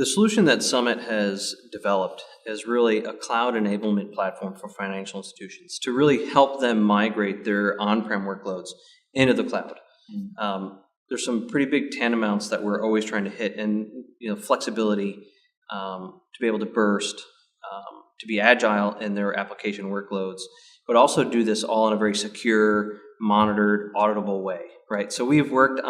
The solution that Summit has developed is really a cloud enablement platform for financial institutions to really help them migrate their on-prem workloads into the cloud. There's some pretty big tandemounts that we're always trying to hit, and flexibility to be able to burst, to be agile in their application workloads, but also do this all in a very secure, monitored, auditable way, right? So we've worked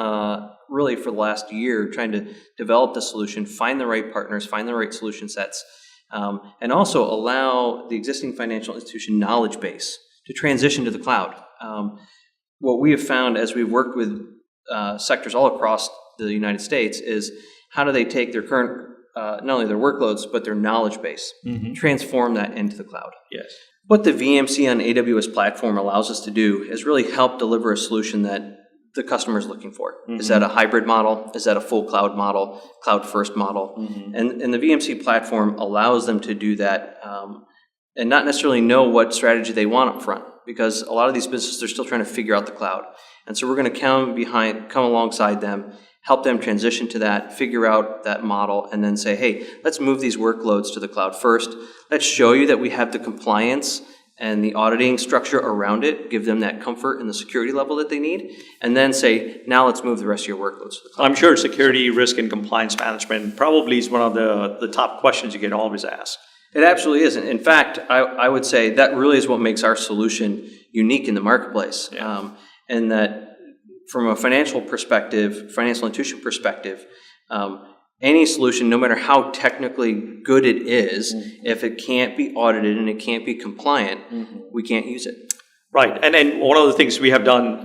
really for the last year trying to develop the solution, find the right partners, find the right solution sets, and also allow the existing financial institution knowledge base to transition to the cloud. What we have found as we've worked with sectors all across the United States is how do they take their current, not only their workloads, but their knowledge base, transform that into the cloud. Yes. What the VMC on AWS platform allows us to do is really help deliver a solution that the customer is looking for. Is that a hybrid model? Is that a full cloud model, cloud first model? And the VMC platform allows them to do that and not necessarily know what strategy they want up front, because a lot of these businesses are still trying to figure out the cloud. And so we're going to come alongside them, help them transition to that, figure out that model, and then say, hey, let's move these workloads to the cloud first. Let's show you that we have the compliance and the auditing structure around it, give them that comfort and the security level that they need, and then say, now let's move the rest of your workloads to the cloud. I'm sure security, risk, and compliance management probably is one of the top questions you get always asked. It absolutely is. In fact, I would say that really is what makes our solution unique in the marketplace. Yeah. And that from a financial institution perspective, any solution, no matter how technically good it is, if it can't be audited and it can't be compliant, we can't use it. Right. And then one of the things we have done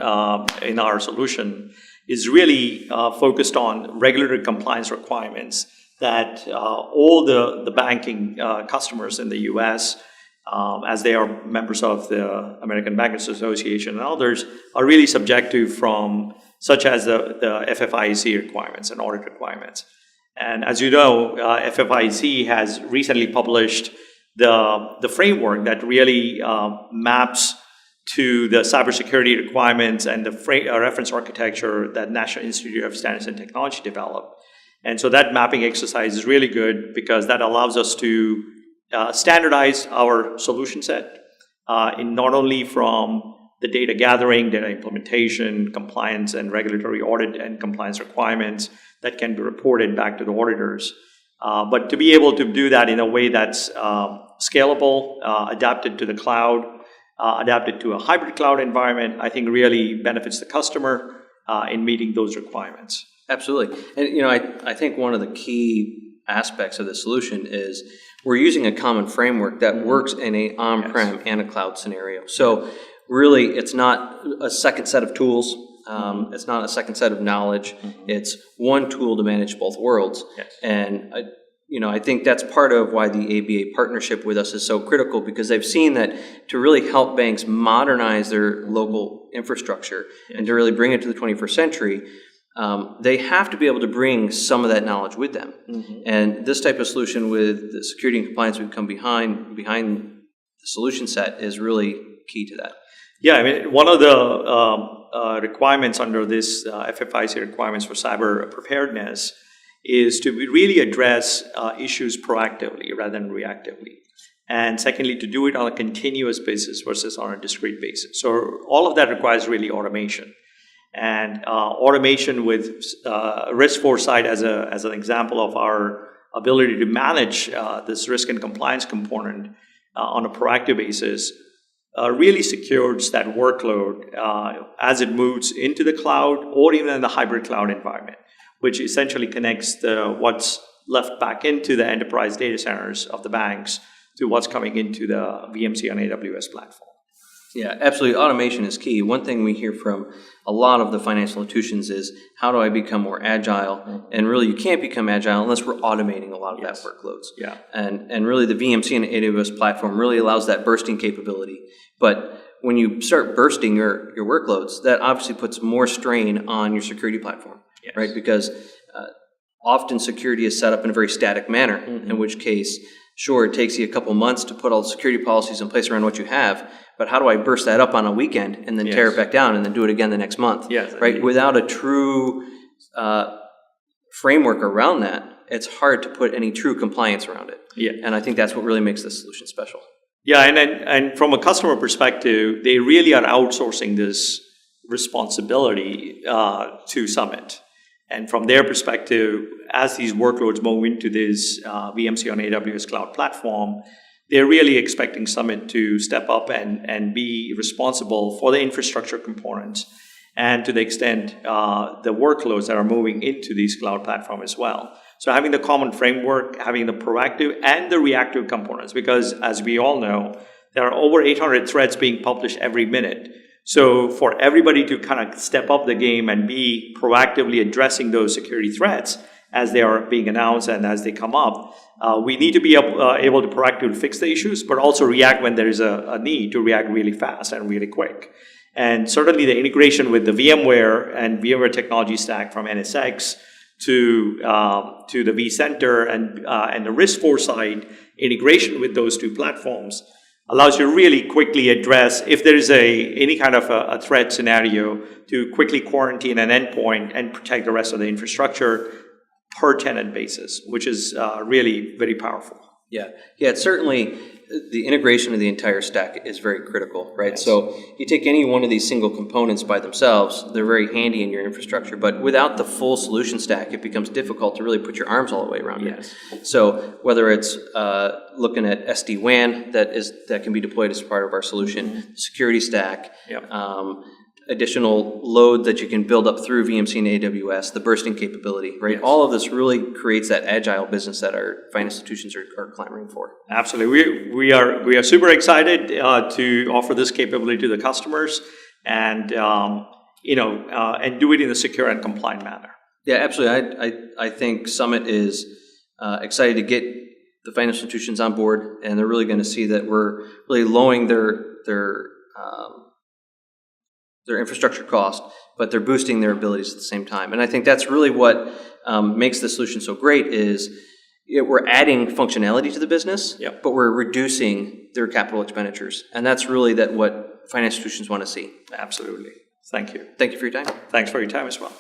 in our solution is really focused on regulatory compliance requirements that all the banking customers in the U.S., as they are members of the American Bankers Association and others, are really subject to, from such as the FFIEC requirements and audit requirements. And as you know, FFIEC has recently published the framework that really maps to the cybersecurity requirements and the reference architecture that National Institute of Standards and Technology developed. And so that mapping exercise is really good because that allows us to standardize our solution set in not only from the data gathering, data implementation, compliance and regulatory audit and compliance requirements that can be reported back to the auditors, but to be able to do that in a way that's scalable, adapted to the cloud, adapted to a hybrid cloud environment, I think really benefits the customer in meeting those requirements. Absolutely. And I think one of the key aspects of the solution is we're using a common framework that works in a on-prem and a cloud scenario. So really, it's not a second set of tools. It's not a second set of knowledge. It's one tool to manage both worlds. Yes. And I think that's part of why the ABA partnership with us is so critical, because they've seen that to really help banks modernize their local infrastructure and to really bring it to the 21st century, they have to be able to bring some of that knowledge with them. And this type of solution with the security and compliance we've come behind the solution set is really key to that. Yeah, I mean, one of the requirements under this FFIEC requirements for cyber preparedness is to really address issues proactively rather than reactively. And secondly, to do it on a continuous basis versus on a discrete basis. So all of that requires really automation. And automation with risk foresight as an example of our ability to manage this risk and compliance component on a proactive basis really secures that workload as it moves into the cloud or even in the hybrid cloud environment, which essentially connects what's left back into the enterprise data centers of the banks to what's coming into the VMC on AWS platform. Yeah, absolutely. Automation is key. One thing we hear from a lot of the financial institutions is, how do I become more agile? And really, you can't become agile unless we're automating a lot of that workloads. Yeah. And really, the VMC and AWS platform really allows that bursting capability. But when you start bursting your workloads, that obviously puts more strain on your security platform, right? Because often security is set up in a very static manner, in which case, sure, it takes you a couple months to put all the security policies in place around what you have, but how do I burst that up on a weekend and then tear it back down and then do it again the next month? Yes, right? Without a true framework around that, it's hard to put any true compliance around it. Yeah. And I think that's what really makes this solution special. Yeah, and from a customer perspective, they really are outsourcing this responsibility to Summit. And from their perspective, as these workloads move into this VMC on AWS cloud platform, they're really expecting Summit to step up and be responsible for the infrastructure components and to the extent the workloads that are moving into these cloud platform as well. So having the common framework, having the proactive and the reactive components, because as we all know, there are over 800 threads being published every minute. So for everybody to kind of step up the game and be proactively addressing those security threats as they are being announced and as they come up, we need to be able to proactively fix the issues, but also react when there is a need to react really fast and really quick. And certainly the integration with the VMware and VMware technology stack from NSX to the vCenter and the risk foresight integration with those two platforms allows you to really quickly address if there is any kind of a threat scenario to quickly quarantine an endpoint and protect the rest of the infrastructure per tenant basis, which is really very powerful. Yeah, it's certainly the integration of the entire stack is very critical, right? Yes. So you take any one of these single components by themselves, they're very handy in your infrastructure, but without the full solution stack, it becomes difficult to really put your arms all the way around Yes. it. So whether it's looking at SD-WAN that can be deployed as part of our solution, security stack, Yep. Additional load that you can build up through VMC and AWS, the bursting capability, right? Yes. All of this really creates that agile business that our financial institutions are clamoring for. Absolutely. We are super excited to offer this capability to the customers and and do it in a secure and compliant manner. Yeah, absolutely. I think Summit is excited to get the financial institutions on board, and they're really going to see that we're really lowering their infrastructure cost, but they're boosting their abilities at the same time. And I think that's really what makes the solution so great is we're adding functionality to the business, Yep. but we're reducing their capital expenditures. And that's really what financial institutions want to see. Absolutely. Thank you. Thank you for your time. Thanks for your time as well.